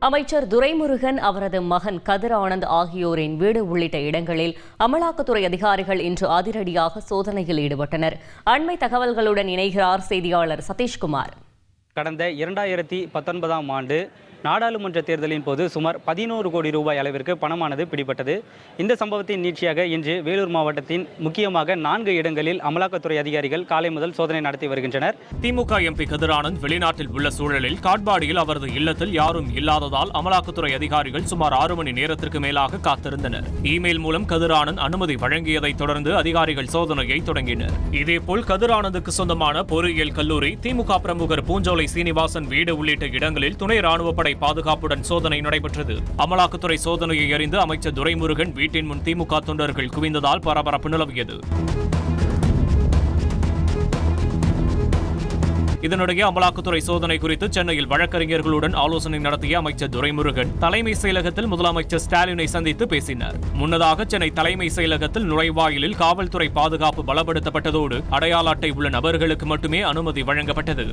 அமைச்சர் துரைமுருகன், அவரது மகன் கதிர் ஆனந்த் ஆகியோரின் வீடு உள்ளிட்ட இடங்களில் அமலாக்கத்துறை அதிகாரிகள் இன்று அதிரடியாக சோதனையில் ஈடுபட்டனர். அண்மை தகவல்களுடன் இணைகிறார் செய்தியாளர் சதீஷ்குமார். கடந்த 2019ஆம் ஆண்டு நாடாளுமன்ற தேர்தலின் போது சுமார் 11 கோடி ரூபாய் அளவிற்கு பணமானது பிடிபட்டது. இந்த சம்பவத்தின் நீட்சியாக இன்று வேலூர் மாவட்டத்தின் முக்கியமாக 4 இடங்களில் அமலாக்கத்துறை அதிகாரிகள் காலை முதல் சோதனை நடத்தி வருகின்றனர். திமுக எம்பி கதிர் ஆனந்த் வெளிநாட்டில் உள்ள சூழலில் காட்பாடியில் அவரது இல்லத்தில் யாரும் இல்லாததால் அமலாக்கத்துறை அதிகாரிகள் சுமார் 6 மணி நேரத்திற்கு மேலாக காத்திருந்தனர். இமெயில் மூலம் கதிர் ஆனந்த் அனுமதி வழங்கியதைத் தொடர்ந்து அதிகாரிகள் சோதனையை தொடங்கினர். இதேபோல் கதிர் ஆனந்துக்கு சொந்தமான பொறியியல் கல்லூரி, திமுக பிரமுகர் பூஞ்சோலை சீனிவாசன் வீடு உள்ளிட்ட இடங்களில் துணை ராணுவப்படை பாதுகாப்புடன் சோதனை நடைபெற்றது. அமலாக்கத்துறை சோதனையை அறிந்து அமைச்சர் துரைமுருகன் வீட்டின் முன் திமுக தொண்டர்கள் குவிந்ததால் பரபரப்பு நிலவியது. இதனிடையே அமலாக்கத்துறை சோதனை குறித்து சென்னையில் வழக்கறிஞர்களுடன் ஆலோசனை நடத்திய அமைச்சர் துரைமுருகன் தலைமை செயலகத்தில் முதலமைச்சர் ஸ்டாலினை சந்தித்து பேசினார். முன்னதாக சென்னை தலைமை செயலகத்தில் நுழைவாயிலில் காவல்துறை பாதுகாப்பு பலப்படுத்தப்பட்டதோடு அடையாள அட்டை உள்ள நபர்களுக்கு மட்டுமே அனுமதி வழங்கப்பட்டது.